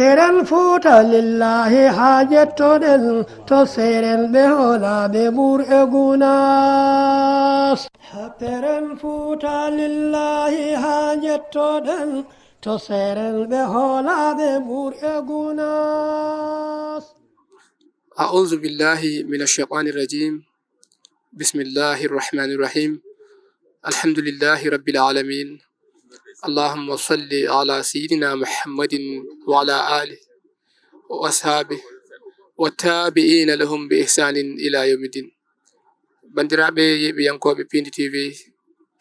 Seren futa lillahi hajetoɗen to seren ɓe holaɓe ɓur'e gunas. Seren futa lillahi hajetoɗen to seren ɓe holaɓe ɓur'e gunas. أعوذ بالله من الشيطان الرجيم بسم الله الرحمن الرحيم الحمد لله رب العالمين اللهم صل على سيدنا محمد وعلى آله وأصحابه والتابعين لهم بإحسان إلى يوم الدين bandiraɓe yeɓiyankoɓe Pindi TV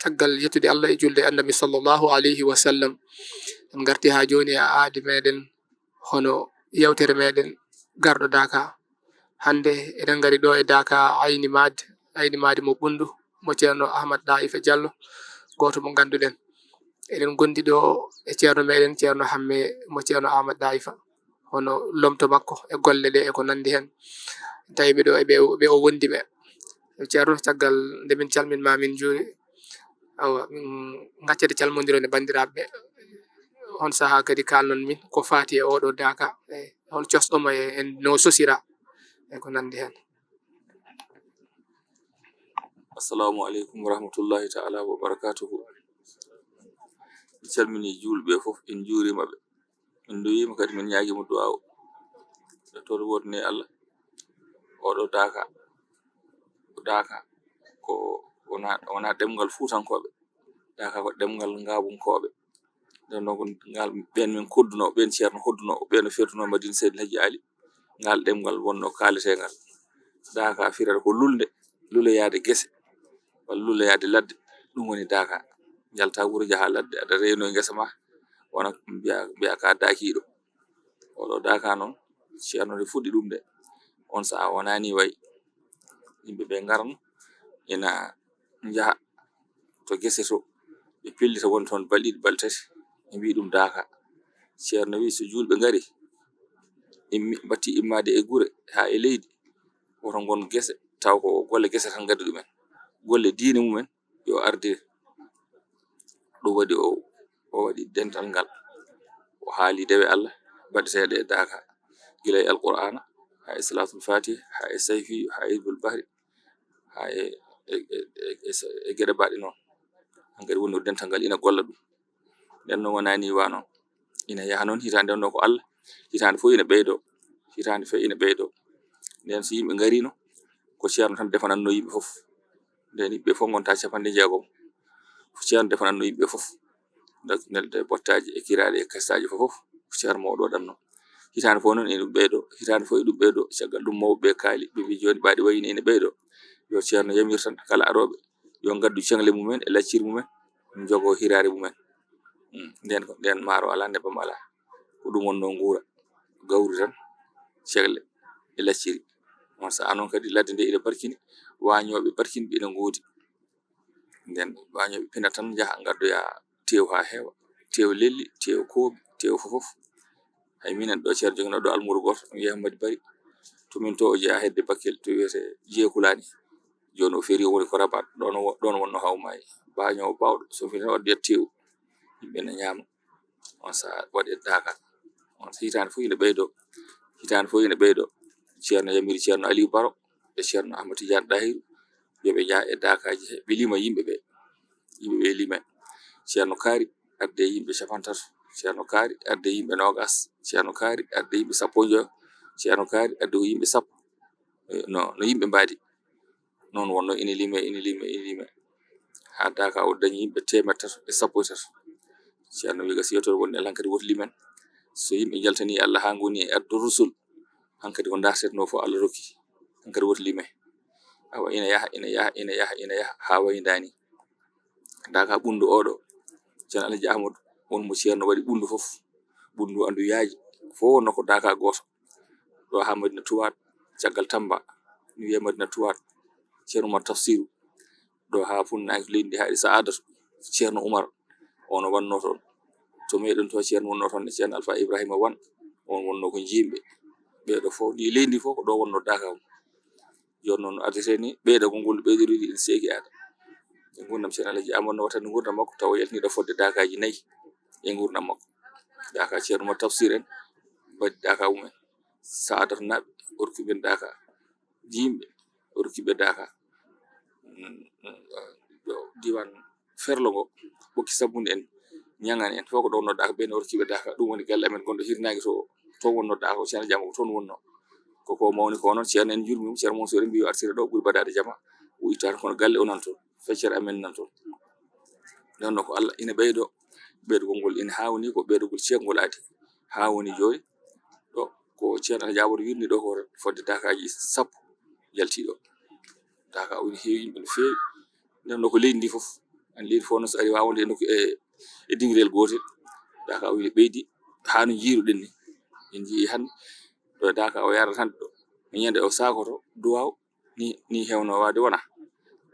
caggal yettude Allah e julde annabi sallllahu alayhi wa sallam en garti ha joni e aadi meɗen hono yewtere meɗen garɗo Daka. Hande eɗen gari ɗo e Daka ayni madi mo ɓundu mo ceerno Ahmad Daifa Diallo goto mo ganduɗen eɗen gondi ɗo e ceerno meɗen ceerno hamme mo ceerno Ahmad Daifa hono lomto makko e golle ɗe e ko nandi hen tawi ɓe ɗo ɓe o wondi ɓe ceerno caggal nde min calminma min juuri awa min gaccede calmodira e bandiraɓe on saaha kadi kalnon min ko fati e oɗo Daka hol cosɗomo en no sosira e ko nandi hen. Assalamu alaikum warahmatullahi ta'ala wa barakatuhu. Mi calmini julɓe fof en juurima ɓe min duwima kadi min ñaguimo du'aw e toon wodne Allah oɗo Daka ko wona ɗemgal fuutankoɓe Daka ko ɗemgal ngabunkoɓe nden noon ko ngal ɓen min kodduno ɓen ceerno hodduno ɓen no fertuno Madina Seydi El Hadji Ali ngal ɗemgal wonno kaletegal Daka firata ko lule yaade gese walla lule yaade ladde ɗum woni Daka jalta wuuro jaha ladde aɗa reyno e gesa ma wona mbiya ka dakiɗo oɗo Daka noon ceerno nde fuɗɗi ɗum de on saaha wonani wayi yimɓeɓe garno ina jaaha to gese to ɓe pellita woni toon balɗiɗi balɗe tati ɓe mbi ɗum Daka. Ceerno wi so julɓe gari batti immade e guure ha e leydi woto gon gese taw ko golle gese tan gaddi ɗumen golle diine mumen yo ardir ɗum waɗi o waɗi dental ngal o haali dewe Allah baɗeteɗe e Daka gila e alqur'ana ha e salatul fatiha ha e sayfi ha e hizbul bahri ha e geɗe baɗe noon hankadi woni dental ngal ina golla ɗum nden noon wonani wa noon ina yaha noon hitande nde ko Allah hitande fof ina ɓeydo hitande fof ina ɓeydo nden so yimɓe garino ko ceerno tan defananno yimɓe fof nden yimɓe fof gonta 60 ko ceerno defananno yimɓe fof nelde bottaji e kiraɗe e kastaji fof ko ceerno mo ɗoɗanno hitande fof noon ina ɗum ɓeydo hitande fof e ɗum ɓeydo caggal ɗum mawɓe kaali ɓe mbi joni ɓaɗi wayni ina ɓeydo yo ceerno yamir tan kala aroɓe yo gaddu cengle mumen e lacciri mumen jogo hirare mumen nden maaro ala nebam ala ko ɗum wonno guura gawri tan cegle e lacciri on saaha noon kadi ladde nde ina barkini wañoɓe barkiniɓe ina goodi nden wañoɓe pina tan jaaha gaddoya tew ha heewa tew lelli tew kooɓi tew fofof hay minen ɗo ceerno jogino ɗo almuru goto wiye Hammadi Bari to min to o jeeya hedde Bakel to wiyete Jeekulani joni o feri woni ko Rabat ɗon wonno hawmayi bañowo bawɗo so fi tan waddiyat tew yimɓe ne ñaama on saaha waɗe Daka on hitande fof ina ɓeydo ceerno yamiri ceerno Aliou Baro e ceerno Ahmad Tidiane Dahiru yoɓe jaa e Dakaji he ɓe lima yimɓeɓe lime ceerno Kaari arde yimɓe 50 ceerno Kaari arde yimɓe 20 ceerno Kaari arde yimɓe 15 ceerno Kaari arde ko yimɓe 10 no yimɓe mbadi noon wonno ina lime ha Daka o dañi yimɓe 113 ceerno wi gasi yettoɗo woni Allah hankadi woto limen so yimɓe jaltani Allah ha goni e ardo rusul hankadi ko dartetno fo Allah rokki hankadi woto lime awa ina yaha ha wayndani Daka ɓundu oɗo ceerno Alhaji Ahmadou won mo ceerno waɗi ɓundu fof ɓundu andu yaaji fo wonno ko Daka goto ɗo ha Madina Tuwat caggal Tamba mi wiya Madina Tuwat ceerno Umar Tafsiru ɗo ha funnaki leydi haɗi Sa'adatu ceerno Umar on wanno toon to meɗen to ceerno wonno toon e ceerno Alpha Ibrahima Wan on wonno ko jimɓe ɓeɗo fof ɗi leydi fof ko ɗo wonno Daka joni noon ardeteni ɓeyda ko ngol ɓeydori ɗi seegi ada e gurdam ceerno Alhaji Amadou no wattani gurdam makko tawa yaltiniɗo fodde Dakaji 4 e gurdam makko Daka ceerno mo Tafsir en baɗi daka mumen saadata naɓe orkiɓe daka yimɓe orkiɓe daka diwan ferlo ngo ɓokki sabunde en ñagan en fof ko ɗon noddaka ɓen orkiɓe daka ɗum woni galle amen gonɗo hirnagi to toon wonnodaka ko ceerno Jama ko toon wonno koko mawni ko noon ceerno en jurmimo ceerno Mansour en mbi artira ɗo ɓuuri badade jama o ittata kono galle o nan toon feccere amen nan toon nonno ko Allah ina ɓeydo ɓeydugol ngol ina hawni ko ɓeydugol ceekgol adi ha woni joni ɗo ko ceerno Alhaji Amadou wirni ɗo ko fodde dakaji 10 jaltiɗo daka o heewi yimɓe no feewi nden ko leydi ndi fof an leydi fof no so ari wawde e dinguirel gotel daka o ɓeydi ha no jiiruɗen ni en jii hande ɗo daka o yarata hande ɗo ñande o sakoto duwaw ni hewno wade wona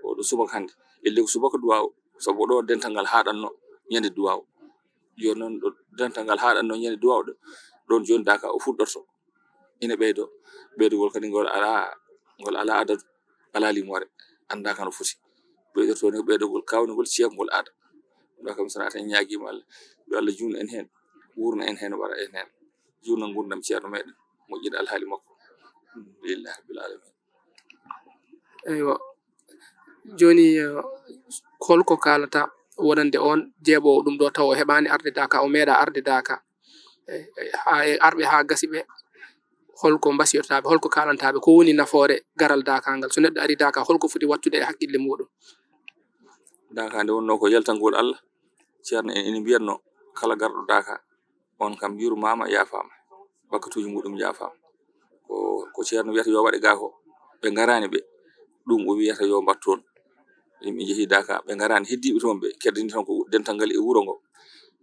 o ɗo subaka hande elle ko subaka duwaw sabu ɗo dental ngal haɗanno ñande duwaw joni noon ɗo dental ngal haɗanno ñande duwaw ɗon joni daka o fuɗɗorto ina ɓeydugol kadi ngol ala adadu ala limore andaka no foti ɓeydorto ni ɓeydugol kawnugol ceekgol aada ɗum kam sanata en ñaguima Allah yo Allah junno en hen wurna en hen wara en hen junno gurdam ceerno meɗen moƴƴiɗa alhaali makko alhamdulillahi rabbil alamin. eywa joni holko kalata wonande on jeeɓowo ɗum ɗo taw o heɓani arde daka o meeɗa arde daka ha arɓe ha gasi ɓe holko mbasiyotaɓe holko kalantaɓe ko woni nafoore garal daka ngal so neɗɗo ari daka holko foti wattude e haqqille muɗum daka nde wonno ko yaltangol Allah ceerno en ina mbiyatno kala garɗo daka on kam yurmama yafama wakkatuji muɗum yafama ko ceerno wiyata yo waɗe ga ko ɓe garani ɓe ɗum o wiyata yo mbatton yimɓe jeehi daka ɓe garani heddiɓe toon ɓe keddani tan ko dental ngal e wuuro ngo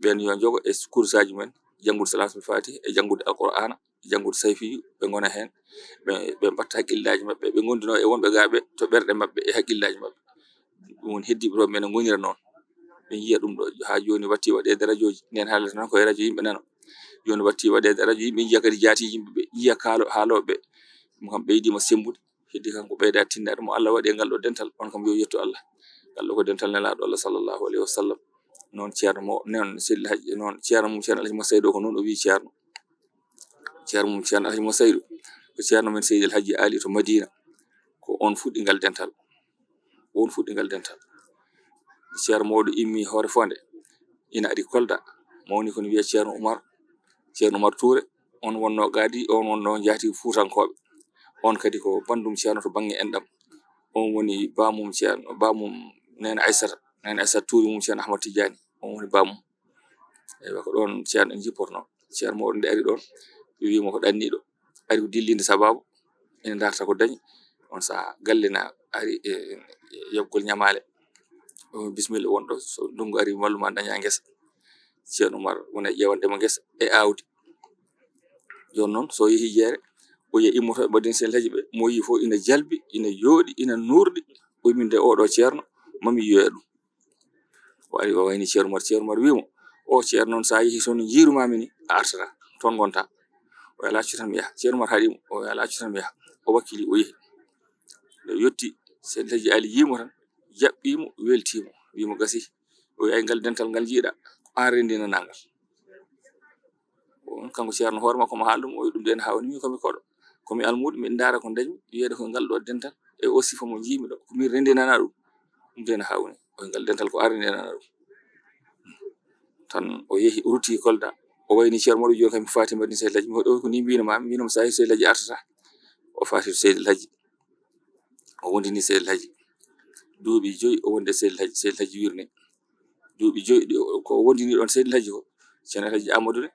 ɓen yo jogo e kursaji men janggude salatul fatih e janggude alqur'ana janggude sayfiyu ɓe gona hen ɓe mbatta haqqillaji mabɓe ɓe gondino e wonɓe gaɓe to ɓerɗe mabɓe e haqqillaji mabɓe ɗum woni heddiɓe toon ɓe gonira noon ɓe jiiya ɗum ɗo ha joni watti waɗede radioji nden haalata tan koye radio yimɓe nano joni watti waɗede radio yimɓe jiiya kadi jaati yimɓeɓe jiiya haaloɓe ɗum kam ɓeydima sembude heddi kanko ɓeyda tinnade mo Allah waɗi e ngal ɗo dental on kam yo yetto Allah ngal ɗo ko dental nelaɗo Allah sallllahu alayhi wa sallam noon ceerno mo noon Seydil Hadji noon ceerno mum ceerno Alhaji Massaydou ko noon o wi ceerno mum ceerno Alhaji Massaydou ko ceerno men Seydil Hadji Ali to Madina ko on fuɗɗi ngal dental ceerno mawɗo immi hoore fonde ina ari Kolda mawni kono wiya ceerno Oumar Touré on wonno gaadi on wonno jaati Fuutankoɓe on kadi ko bandum ceerno to banggue enɗam on woni bamum nene Aissata Touré mum ceerno Ahmad Tidiane on woni bamum eywa ko ɗon ceerno en jipporno ceerno mawɗo nde ari ɗon wimo ko ɗanniɗo ari ko dillinde sababu ina darta ko dañi on saaha gallena ari yoɓgol ñamale bisimilla wonɗo so ndungu ari walluma daña guesa ceerno Oumar wona ƴewandema guesa e awdi joni noon so yeehi jeere o yiya immotoɓe mbaɗin Seydil Hadji ɓe mo yi fof ina jalbi ina yooɗi ina nurɗi o wi min de oɗo ceerno mami yiyoya ɗum o ari o wayni ceerno Oumar wimo o ceerno noon sa yeehi toon jiirumami ni a artata toon gonta o ala accu tan mi yaha ceerno Oumar haaɗimo o ala accu tan mi yaha o wakkili o yeehi nde yetti Seydil Hadji Ali yimo tan jaɓɓimo weltimo wimo gasi o wi ay ngal dental ngal jiiɗa an rendinanagal on kanko ceerno hoore makko mo haaldum o wi ɗum de ne hawni min komi koɗo komi almuɗo min daara ko dañmi wiyede ko ngal ɗo dental e o sifa mo jiimi ɗo komin rendinana ɗum de ne hawni o ngal dental ko an rendinana ɗum tan o yeehi o rutti Kolda o wayni ceerno moɗo joni kam mi fati mbaɗin Seydil Hadji mi ɗo ko ni mbinomami mbinomo sa yeehi Seydil Hadji artata o fati to Seydil Hadji o wondini Seydil Hadji duuɓi 5 o wonde Seydil Hadji wirni duuɓi 5 ɗi ko wondini ɗon Seydil Hadji ko ceerno Alhaji Amadou ne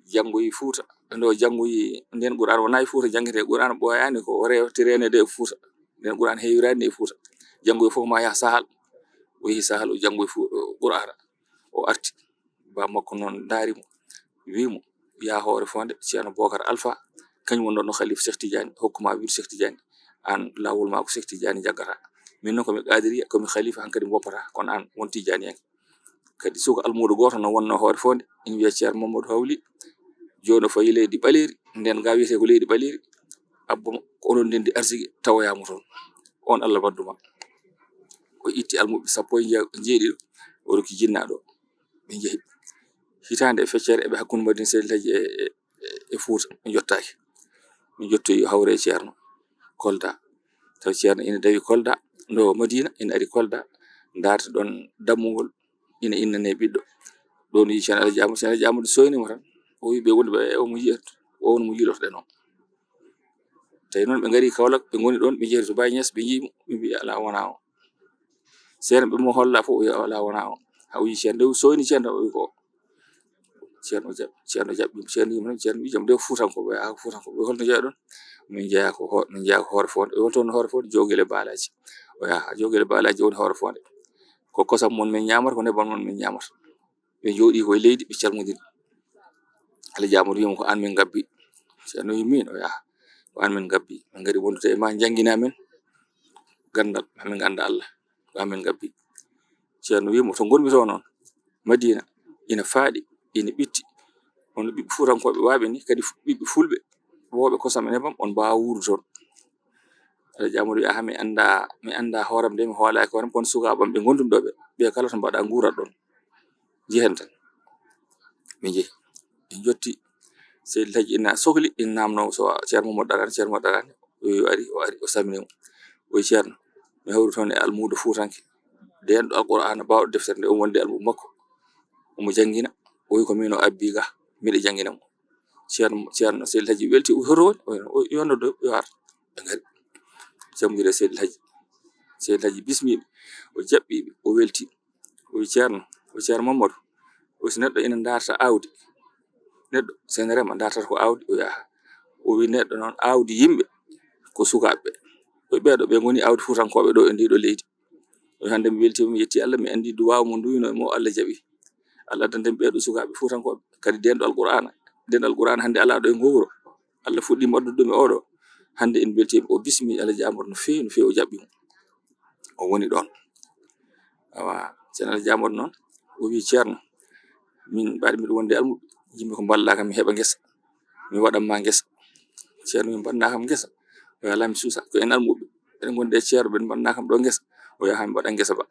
janggoyi Fuuta ndo janggoyi nden Qur'an wona e Fuuta jangguete Qur'an ɓoyani ko rewtirenede e Fuuta nden Qur'an heewirani e Fuuta janggoyi fof ma yaha Sahal o yeehi Sahal o janggoyi Qur'ana o arti ba makko noon daarimo wimo ya hoore fonde ceerno Bocar Alpha kañum wonno no khalifa Cheikh Tidiane hokkuma wiide Cheikh Tidiane an lawol ma ko Cheikh Tidiane jaggata min noon komi qadiriya komi khalifa hankadi boppata kono an won Tidiane en kadi suko almudo goto no wonno hoore fonde ina wiya ceerno Mamadou Hawli joni o fayi leydi ɓaleri nden ga wiyete ko leydi ɓaleri abbo ko onon ndendi arsigi tawoyamo toon on Allah badduma o itti almuɓe 17 o rokki jinnaɗo ɓe jeehi hitande e feccere eɓe hakkude mbaɗin Seydil Hadji e Fuuta mi jottaaki mi jottoyi hawre e ceerno Kolda tawi ceerno ina dawi Kolda ndo Madina ina ari Kolda darta ɗon dammugol ina innane ɓiɗɗo ɗon yi ceerno Alaji Amadou soynimo tan o wi ɓe woni ɓe o mo yiyata o won mo yiɗotoɗen o tawi noon ɓe ngari Kaolack ɓe ngoni ɗon ɓe jeeri to Baye Niass ɓe jiimo ɓe mbi ala wona o ceerno ɓe mo holla fof o wi ala wona o ha o yi ceerno nde soyni ceerno o wi ko ceerno jaɓɓimo ceerno yimo tan ceerno wi jam nde ko Fuutankoɓe ha Fuutankoɓe holno jeeya ɗon min jeeya ko Hoore Fonde o holtoon Hoore Fonde Jogele Balaji o yaha Jogele Balaji woni Hoore Fonde ko kosam mon min ñamata ko nebam mon min ñamata ɓe jooɗi koye leydi ɓe calmodiri Alaji Amadou wimo ko an min gabbi ceerno wi min o yaha ko an min gabbi min ngari wondude e ma jangguina men gandal hamin ganda Allah ko an min gabbi ceerno wimo to gonmi to noon Madina ina faaɗi ina ɓitti hono ɓiɓɓe Fuutankoɓe waaɓe ni kadi ɓiɓɓe Fulɓe woɓe kosam e nebam on mbawa wuuro toon Alaji Amadou wi aha mi anda hooram nde mi hoolaki hooram kono sukaɓam ɓe gondumi ɗo ɓe kala to mbaɗa guurat ɗon jehen tan mi jeehi min jotti Seydi El Hadji ina sohli ina namno so ceerno Mamadou Darane o ari o saminimo o wi ceerno mi hawri toon e almudo Fuutanke ndenɗo Alqur'ana bawɗo deftere nde on wonde almudo makko omo jangguina o wi ko min o abbi ga miɗa jangguina mo ceerno Seydi El Hadji welti o hoto woni o yo noddo yo ar ɓe ngari jammudiri e Seydi El Hadji bismiɓe o jaɓɓiɓe o welti o wi ceerno Mamadou o si neɗɗo ina darta awdi neɗɗo sen rema dartata ko awdi o yaha o wi neɗɗo noon awdi yimɓe ko sukaɓe o wi ɓeɗo ɓe goni awdi Fuutankoɓe ɗo e ndiɗo leydi o wi hande mi weltima mi yetti Allah mi andi duwaw mo duyno e mo Allah jaaɓi Allah addantemi ɓeɗo sukaɓe Fuutankoɓe kadi denɗo Alqur'ana hande ala ɗo e ngo wuro Allah fuɗɗima addude ɗum e oɗo hande en beltima o bismi Alaji Amadou no fewi o jaɓɓimo o woni ɗon awa ceerno Alaji Amadou noon o wi ceerno min mbaɗi miɗo wonde almuɓe jimmi ko balla kam mi heɓa guesa mi waɗanma guesa ceerno min mbanna kam guesa o wi ala mi suusa ko en almuɓe eɗen gonde e ceerno ɓen mbanna kam ɗo guesa o yaha mi mbaɗa guesa ba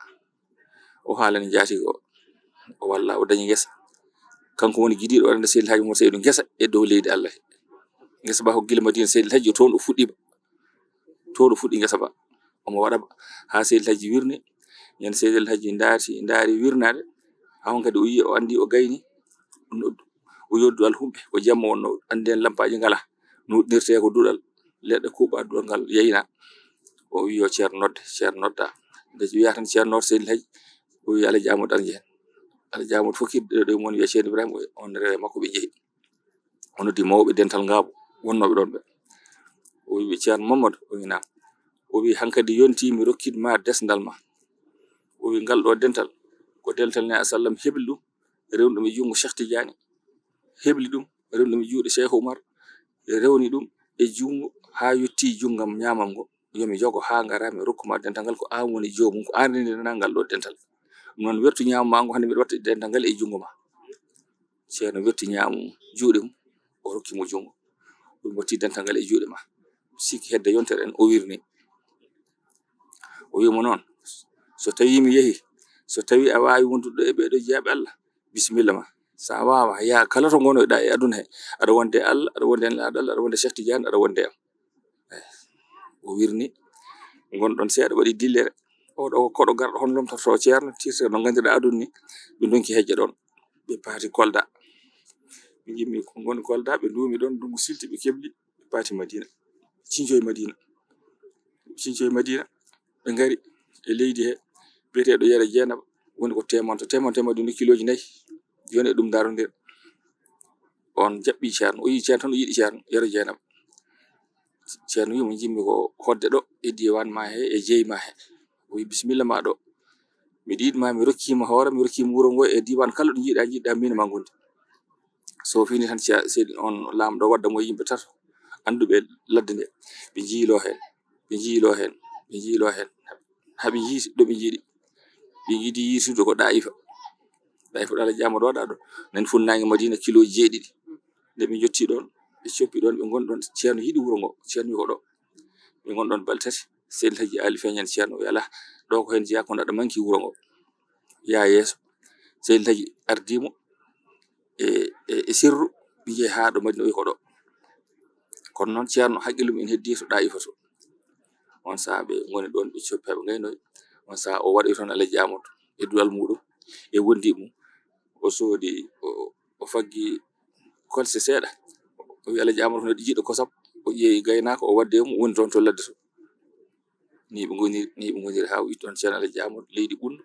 o haalani jaatigo o walla o dañi guesa kanko woni guidiɗo waɗande Seydi El Hadji Oumar Seydou guesa e dow leydi Allah guesa ba ko gila Madina Seydi El Hadji toon o fuɗɗi guesa ba omo waɗa ba ha Seydi El Hadji wirni ñande Seydi El Hadji daari wirnade ha on kadi o yi o andi o gayni o yoddu alhumɓe ko jamma wonno andi en lampaji ngala nuɗirte ko duɗal leɗɗe kuuɓa duɗal ngal yeyna o wi yo ceerno nodda nde wiya tan ceerno nodda Seydi El Hadji o wi Alaji Amadou ar jehen Alaji Amadou fokkide ɗo mon wiya ceerno Ibrahima on rewe makko ɓe jeehi o noddi mawɓe dental Ngabo wonnoɓe ɗon ɓe o wi ceerno Mamadou o wi nam o wi hankadi yonti mi rokkidma desdal ma o wi ngal ɗo dental ko dental ne a sallam hebli ɗum rewni ɗum e jungo Cheikh Tidiane hebli ɗum rewni ɗum e juuɗe Cheikh Oumar rewni ɗum e jungo ha yetti jungam ñamam ngo yomi jogo ha ngara mi rokkuma dental ngal ko an woni jomum ko an rendinana ngal ɗo dental ɗum noon wertu ñamama ngo hande mbiɗa watta dental ngal e jungo ma ceerno werti ñamum juuɗe mum o rokkimo jungo ɗum watti dental ngal e juuɗe ma sikki hedde yontere en o wirni o wimo noon so tawi mi yeehi so tawi a wawi wondude e ɓeɗo jeeyaɓe Allah bisimilla ma sa wawa yaa kala to gonoɗa e aduna he aɗa wonde Allah aɗa wonde nelaɗo Allah aɗa wonde Cheikh Tidiane aɗa wonde am o wirni gonɗon seeɗa waɗi dillere oɗo koɗo garɗo hon lomtorto ceerno tirte no gandirɗa aduna ni ɓe donki hejja ɗon ɓe paati Kolda ɓe jimmi ko goni Kolda ɓe duumi ɗon dungu silti ɓe kebli ɓe paati Madina cincoye Madina ɓe ngari e leydi he biyeteɗo Yero Dieynaba woni ko temanto ni kiloji 4 joni e ɗum darodir on jaɓɓi ceerno o yi ceerno tan o yiɗi ceerno Yero Dieynaba ceerno wi mo jimmi ko hodde ɗo e diwan ma he e jeyi ma he o wi bisimilla ma ɗo miɗa yiɗma mi rokkima hoore mi rokkima wuro ngo e diwan kala ɗo jiɗɗa min ma gonde so fini tan Seydi on lamɗo wadda mo yimɓe tato anduɓe ladde nde ɓe jiilo hen haɓe jiiti ɗo ɓe jiiɗi ɓe jiidi yirtude ko ɗaifa ɗo Alaji Amadou waɗa ɗo nen funnangue Madina kiloji 7 nde ɓe jotti ɗon ɓe coppi ɗon ɓe goni ɗon ceerno yiɗi wuro ngo ceerno wi ko ɗo ɓe goni ɗon balɗe 3 Seydi El Hadji Ali feñani ceerno wi ala ɗo ko hen jeeya kono aɗa manki wuro ngo ya yeeso Seydi El Hadji ardimo e sirru ɓe jeehi haa ɗo Madina o wi ko ɗo. Kono noon ceerno haqqille mum ene heddi to ɗa'ifoto. On sahaa ɓe ngoni ɗon ɓe coppi haa ɓe ngaynoyi. On sahaa o waɗoyi toon Alaji Amadou e duɗal muɗum e wondi mum. O soodi o faggi kolse seeɗa. O wi Alaji Amadou hono jiɗɗo kosam. O ƴeewi gaynaako o wadde mum woni toon to ladde to. Ni ɓe ngoniri haa o itti on ceerno Alaji Amadou leydi Ɓundu.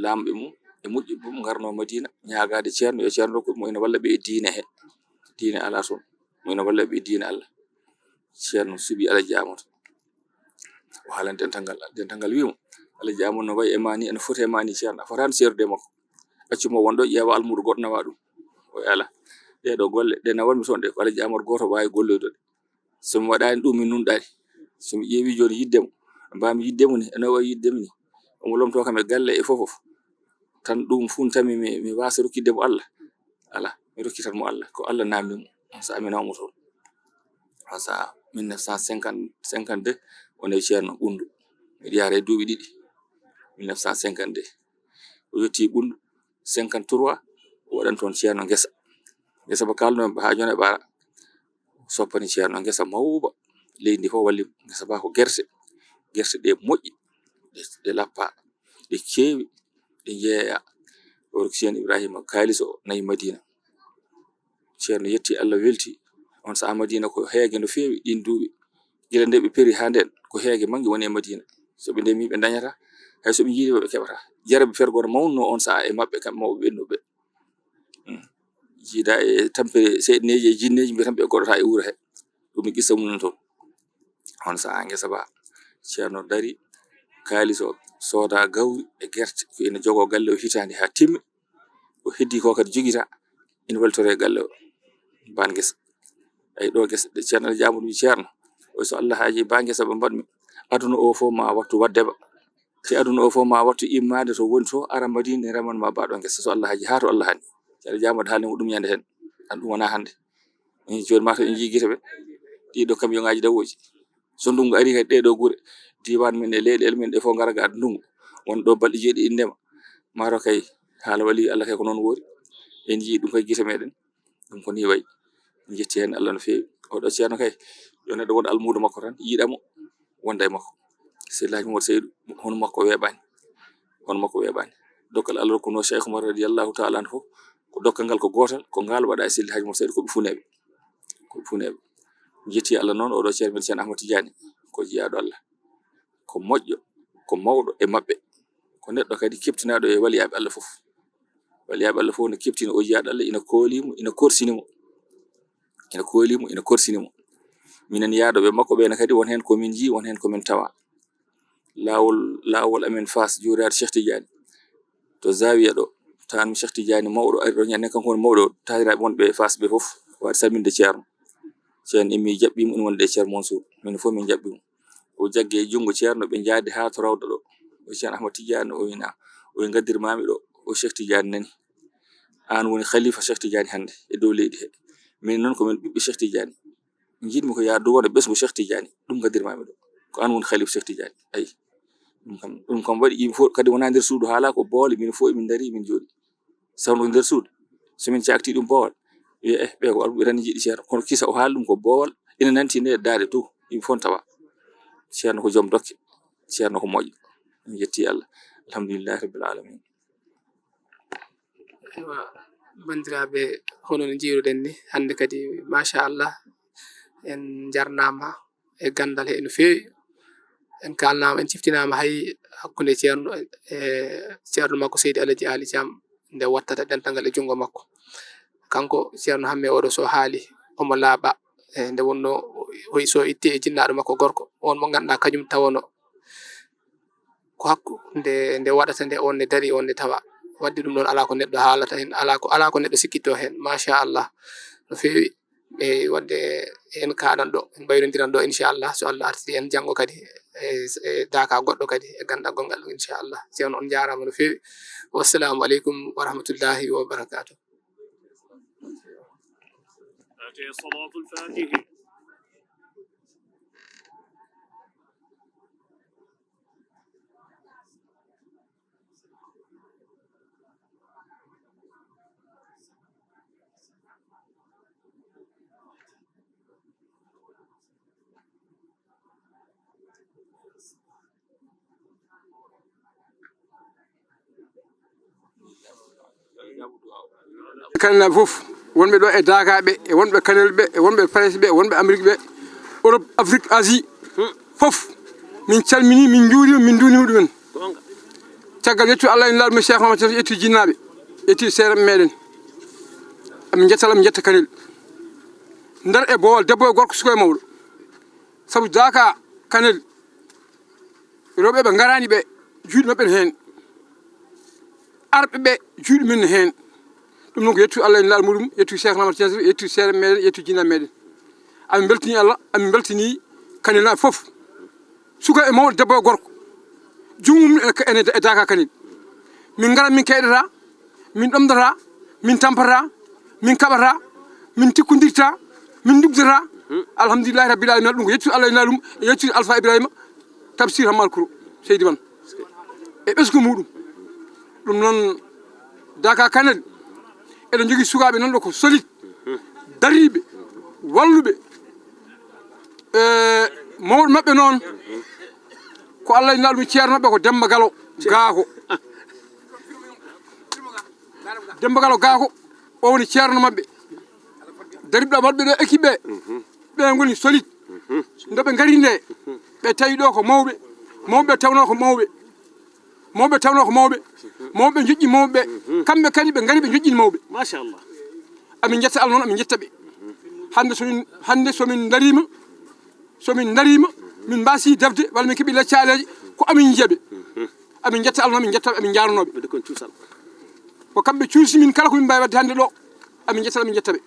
Lamɓe mum e moƴƴi mum ngarno Madina ñaagaade ceerno yo ceerno rokku mo ina walla ɓe e diine he. Diine alaa toon mo ina walla ɓe e diine Allah. Ceerno suɓi Alaji Amadou o haalan dental ngal wiimo Alaji Amadou no wayi e ma ni ene foti e ma ni ceerno a fotaani seerude makko. Accumo wonɗo ƴeewa almudo goɗɗo nawa ɗum. O ala ɗeɗo golle ɗe nawanmi toon ɗe ko Alaji Amadou goto waawi golloyde ɗe. So mi waɗaani ɗum min nunɗaani. So mi ƴeewi jooni yiddemo mbami yiddemo ni ene wayi yiddemi ni omo lomto kam e galle e fofof tan ɗum funtami mi waasa rokkidemo Allah. Ala mi rokkitan mo Allah ko Allah namdi mo. On sahaa mi nawmo toon. On sahaa 1952 on e ceerno Ɓundu. Miɗo yaara e duuɓi ɗiɗi 1952 o yetti Ɓundu 53 o waɗan toon ceerno ngesa ba kalnoɓe haa joni e ɓara soppani ceerno ngesa mawba leydi ndi fof walli ngesa ba ko gerte ɗe moƴƴi ɗe lappa ɗe keewi ɗe jeeya o rokki ceerno Ibrahima kaaliso nayi Madina. Ceerno yetti Allah welti on sahaa Madina ko heege no feewi ɗin duuɓi gila nde ɓe peri haa nden ko heege mangi woni e Madina. So ɓe ndemi ɓe dañata hay so ɓe jiiɗi ɓe keɓata jarabe fergoto mawnuno on sahaa e maɓɓe kamɓe mawɓe ɓennuɓe. Jiida e tampere seyɗineji e jinneji mbiya tan ɓe goɗɗota e wuro he ɗum e qissa mum toon. On sahaa ngesa ba ceerno dari kaaliso sooda gawri e gerte ko ina jogo galle o hitande haa timmi o heddi ko kadi jogita ina weltore galle o ba ngesa. Ay ɗo gesa ceerno Alaji Amadou wi ceerno o so Allah haaji ba ngesa ba mbaɗmi aduna o fof ma wattu wadde ba te aduna o fof ma wattu immade to woni to ara Madina e reman ma baɗo ngesa so Allah haaji haa to Allah hani. Ceerno Alaji Amadou haalni mo ɗum yande hen an ɗum wona hande joni ma to en jii gite ɓe ɗiɗo kamioŋaji dawoji so ndungu ari kadi ɗeɗo gure diwan men e leyɗele men ɗe fof ngara ga ndungu won ɗo balɗe 7 ndema maaro kay haala wali Allah kay ko noon woori en jii ɗum kay gite meɗen ɗum ko ni wayi en jetti hen Allah no feewi. Oɗo ceerno kay yo neɗɗo won almudo makko tan yiɗamo wonda e makko. Seydi Mouhamadou Seydou hono makko weeɓani dokkal Allah rokkuno Cheikh Oumar radiyallahu ta'ala anhu fof ko dokkal ngal ko gotal ko ngal waɗa e Seydi Mouhamadou Seydou ko ɓe funeɓe jetti Allah noon oɗo ceerno men Ceerno Ahmad Tidiane ko jiyaɗo Allah ko moƴƴo ko mawɗo e maɓɓe ko neɗɗo kadi keptinaɗo e waliyaɓe Allah fof no keptina o jiyaɗo Allah ina koolimo ina korsinimo minen yaadoɓe makko ɓena kadi won hen komin ji won hen komin tawa lawol amen Fass juurade Cheikh Tidiane to Zawiya ɗo tanmi Cheikh Tidiane mawɗo ari ɗo ñande kanko woni mawɗo taariraɓe wonɓe Fass ɓe fof waɗi salminde ceerno immi jaɓɓimo ina wonde e ceerno Mansour min fof min jaɓɓimo o jagge e jungo ceerno ɓe jaadi haa to rawda ɗo o Ceerno Ahmad Tidiane o wina o gaddirmami ɗo o Cheikh Tidiane nani an woni khalifa Cheikh Tidiane hande e dow leydi he min noon komin ɓiɓɓe Cheikh Tidiane jiɗmi ko yaa wona ɓesgu Cheikh Tidiane ɗum gaddirmami ɗo ko an woni khalifa Cheikh Tidiane ayi ɗum kam waɗi yimɓe fof kadi wona nder suudu haala ko boole min fof min dari min jooɗi sawno nder suudu somin cakti ɗum boowal wiya ɓe ko alɓe tan jiiɗi ceerno kono kisa o haali ɗum ko boowal ina nanti nde daade dow yimɓe fof tawa ceerno ko joom dokke ceerno ko moƴƴo min jetti Allah alhamdulillahi rabbil alamin. bandiraɓe hono no jiiruɗen ni hande kadi machallah en jarnama e gandal he no feewi en kalnama en ciftinama hay hakkunde ceerno e ceerno makko Seydi Alaji Ali Thiam nde wattata dental ngal e jungo makko kanko ceerno hamme oɗo so haali omo laaɓa nde wonno so itti e jinnaɗo makko gorko on mo ganduɗa kañum tawano ko hakku nde waɗata nde on ne dari on ne tawa wadde ɗum ɗon ala ko neɗɗo haalata hen ala ko neɗɗo sikkito hen machallah no feewi e wadde en kaɗan ɗo en mbayrodiran ɗo inchallah so Allah arti en janggo kadi e daka goɗɗo kadi e gandal gongal inchallah ceerno on jarama no feewi wassalamu aleykum wa rahmatullahi wa barakatuh. صلاة الفاتحة kanel fof wonɓe ɗo e dakaɓe e wonɓe kanel ɓe e wonɓe Paris ɓe e wonɓe Amérique ɓe Europe Afrique Asie fof min calmini min juurima min dunima ɗumen caggal yettu Allah en laaɗum Cheikh Mamadou yetti jinnaɓe yetti seere meɗen amin jettala min jetta kanel ndar e Bowal debbo e gorko suko e mawɗo saabu daka kanel rewɓe ɓe garani ɓe juuɗe mabɓe ne hen arɓe ɓe juuɗe men ne hen ɗum noon ko yettu Allah en laaɗum muɗum yettu Cheikh Mamadou yettu seere meɗen yettu jinnaɓe meɗen amin beltini Allah amin beltini kanel naɓe fof suka e mawɗo debbo e gorko jumum ene e daka kanel min garat min keɗata min ɗomdata min tampata min kaɓata min tikkodirta min dugdata alhamdulillahi rabbil alamin ɗum ko yettu Allah ena ɗum e yettude Alpha Ibrahima Tamsir Hammal Kouro Seydi Wan e ɓesgu muɗum ɗum noon daka kanel eɗen jogui sukaɓe nan ɗo ko solide dariɓe walluɓe mawɗo mabɓe noon ko Allah ena ɗum ceerno mabɓe ko Demba Galo Gaako Demba Galo Gaako o woni ceerno mabɓe dariɓe mabɓe ɗo équipe ɓe ɓe goni solide ndeɓe gari nde ɓe tawi ɗo ko mawɓe mawɓe tawno ko mawɓe mawɓe tawno ko mawɓe mawɓe joƴƴi mawɓe kamɓe kadi ɓe gari ɓe joƴƴini mawɓe machallah amin jetta Allah noon amin jetta ɓe hande somin darima min mbasi defde walla min keeɓi leccaleji ko amin jiiyaɓe amin jetta Allah noon amin jettaɓe amin jaranoɓe ko kamɓe cuusi min kala ko min mbawi wadde hande ɗo amin jettaɓe amin jettaɓe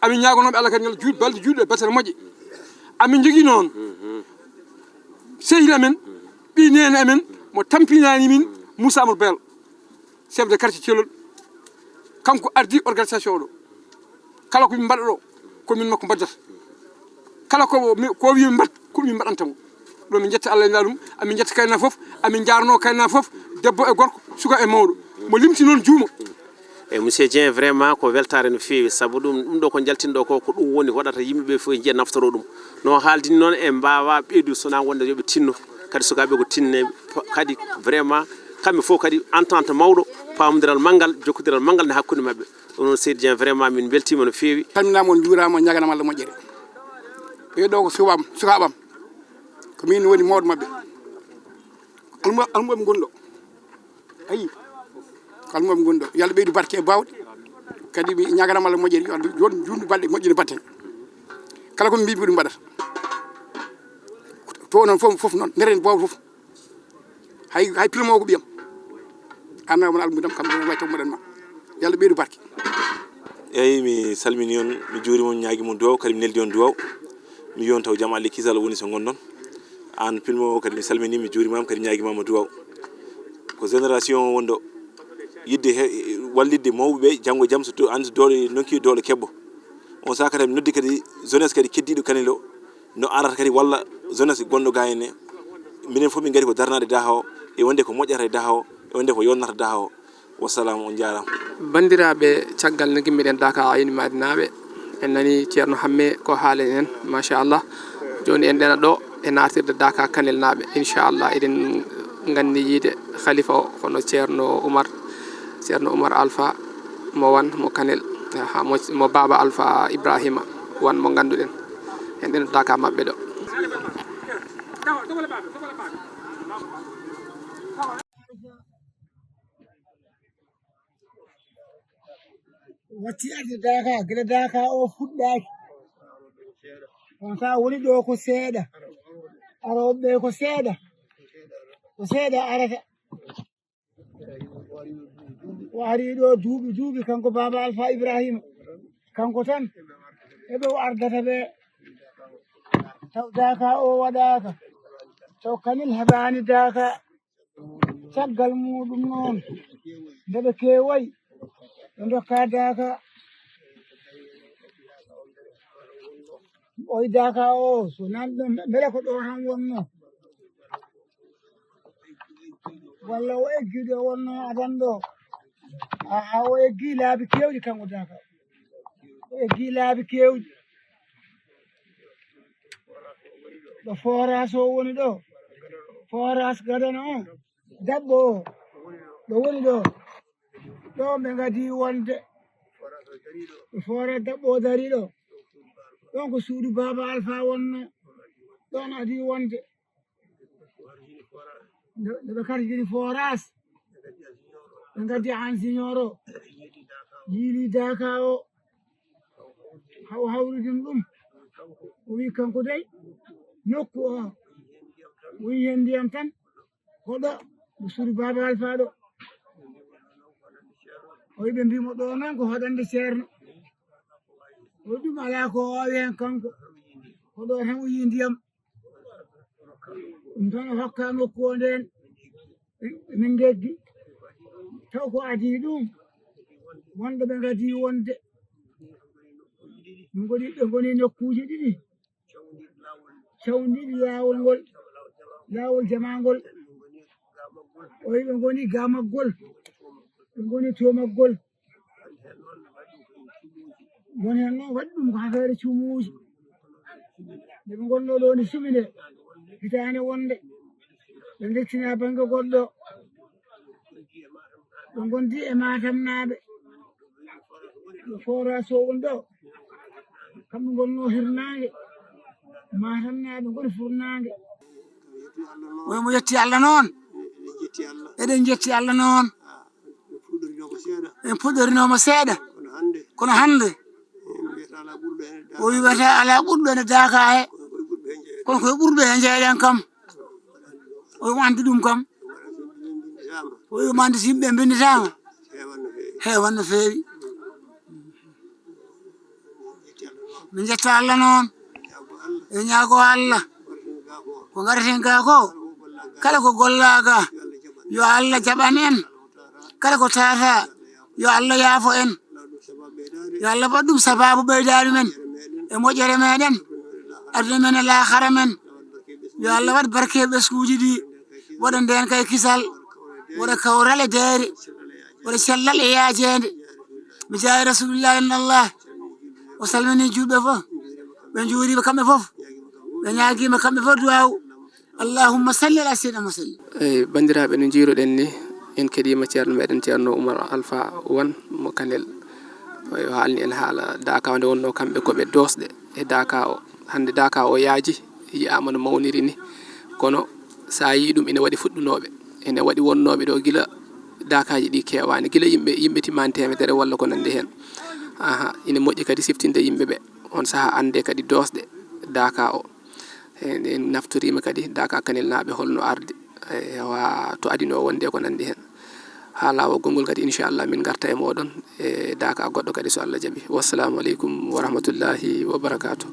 amin ñagonoɓe Allah kadi juuɗe balɗe juuɗe batere moƴƴe amin jogui noon sehil amen ɓi nene amen mo tampinani min Moussa Amadou Bayal chef de quartier Thielol kanko ardi organisation ɗo kala ko min mbaɗa ɗo komin makko mbaddata kala ko wi min mbat ko min mbaɗantamo ɗo min jetta Allah ena ɗum amin jetta kayna foof amin jarno kayna foof debbo e gorko suka e mawɗo mo limti noon juuma e monsieur Dieng vraiment ko weltare no fewi saabu ɗum ɗo ko jaltinɗo ko ɗum woni waɗata yimɓeɓe fof jiya naftoro ɗum no haaldini noon e mbawa ɓeydu sona wonde yoɓe tinno kadi sukaɓe ko tinne kadi vraiment kamɓe fof kadi entente mawɗo pamodiral manggal jokkodiral manggal ne hakkude mabɓe ɗum noon Seydi Dieng vraiment min beltima no fewi calminama on juurama on ñaganama Allah moƴƴere ɓeɗo ko sukaɓam ko min woni mawɗo mabɓe almuɓe gonɗo ayi kalmoɓe gonɗo yo Allah ɓeydu barke e bawɗe kadi mi ñaganama Allah moƴƴere joni jundu balɗe moƴƴine batten kala komi mbiɓe ɗum mbaɗata to noon fof noon neren bawɗo fof hay pilmo ko ɓiyam anna wona almudam kamɓe way taw moɗen ma yo Allah ɓeydu barke eyyi mi salmini on mi juurima on ñaagui mon duwaw kadi mi neldi on duwaw mi yon taw jaam Allah kisal woni so gonɗon an pilmo kadi mi salmini mi juurimama kadi ñaguimama duwaw ko génération wonɗo yidde wallidde mawɓeɓe janggo e jaam so andi doole nokki doole kebbo on saka kadi noddi kadi jeunesse kadi keddiɗo kanel o no arata kadi walla jeunesse gonɗo ga henne minen fof min gari ko darnade daha o e wonde ko moƴƴata e daha o e wonde ko yonnata daha o wassalamu on jarama bandiraɓe caggal no gimmiɗen Daka Ayni Madinaɓe en nani ceerno Hamme ko haalen en machallah joni en ɗena ɗo e nartirde Daka Kanel naɓe inchallah eɗen gandi yiide khalifa o kono ceerno Oumar Alpha mo wan mo Kanel mo baba Alpha Ibrahima wan mo ganduɗen en ɗeno Daka mabɓe ɗo watti arde Daka gila Daka o fuɗɗaki wonta woni ɗo ko seeɗa aroɓe ko seeɗa arata o ari ɗo duuɓi kanko baba Alpha Ibrahima kanko tan eɓe o ardata ɓe taw Daka o waɗaka taw Kanel heɓani Daka caggal muɗum noon ndeɓe kewoyi ɓe dokka Daka oyi Daka o so nanɗo beele ko ɗo tan wonno walla o eggiɗo wonno adan ɗo o eggi laabi kewɗi kanko Daka o eggi laabi kewɗi ɗo forage o woni ɗo forage gadana o dabɓo o ɗo woni ɗo ɓe gadi wonde foore daɓɓo dari ɗo ɗon ko suudu baba alpha wonno ɗon adi wonde nde ɓe karjini forage ɓe gaddi an signor o yiili daka o haw hawridin ɗum o wi kanko dey nokku o woni hen ndiyam tan hoɗo mo suudu baba alpha ɗo o wi ɓe mbimo ɗo noon ko hoɗande ceerno o wi ɗum ala ko wawi hen kanko hoɗo tan o yi ndiyam ɗum tan o hokka nokku o nden min geggi taw ko adi ɗum wonɓe ɓe gadi wonde ɓe goni nokkuji ɗiɗi cawdiɗi lawol ngol lawol jamagol o wi ɓe goni gamaggol ɓe goni tomaggol won hen noon waɗi ɗum ko affaire cumuji nde ɓe gonno ɗo ni sumi nde hitande wonde ɓe dextina banggue goɗɗo ɓe gondi e Matam naaɓe ɗo forage o woni ɗo kamɓe gonno hirnangue Matam naaɓe goni furnangue omo yetti Allah noon eɗen jetti Allah noon en puɗɗorinoma seeɗa kono hande o wiwata ala ɓurɗo ene daaka he kono koye ɓurɓe he jeeɗen kam o wimo andi ɗum kam o wimo andi so yimɓe binditama heewan no feewi min jetta Allah noon e ñaago Allah ko gareten ga ko kala ko gollaga yo Allah jaɓan en kala ko tata yo Allah yaafo en yo Allah waɗ ɗum sababu ɓeydari men e moƴƴere meɗen aduna men e lahara men yo Allah waɗ barke ɓesguji ɗi waɗa nden kay kisal waɗa kawral e deere waɗa cellal e yaajede mi jaayi rasulullah illallah o salmini julɓe fof ɓe juuriɓe kamɓe fof ɓe ñaaguima kamɓe fof duwaw allahumma salli ala sayyidina Muhammad. Eyyi bandiraɓe no jiiruɗen ni en keɗima ceerno meɗen ceerno Oumar Alpha Wane mo Kanel o haalni en haala Daka nde wonno kamɓe koɓe dosɗe e Daka o hande Daka o yaaji yiyama no mawniri ni kono sa yi ɗum ene waɗi fuɗɗunoɓe ene waɗi wonnoɓe ɗo guila Dakaji ɗi kewani guila yimɓe timmani temedere walla ko nandi hen ine moƴƴi kadi siftinde yimɓeɓe on saaha ande kadi dosɗe Daka o en naftorima kadi Daka Kanel naaɓe holno arde wa to adino wonde ko nandi hen ha lawol gongol kadi inchallah min garta e moɗon e Daka goɗɗo kadi so Allah jaaɓi. Wassalamu aleykum wa rahmatullahi wa barakatuh.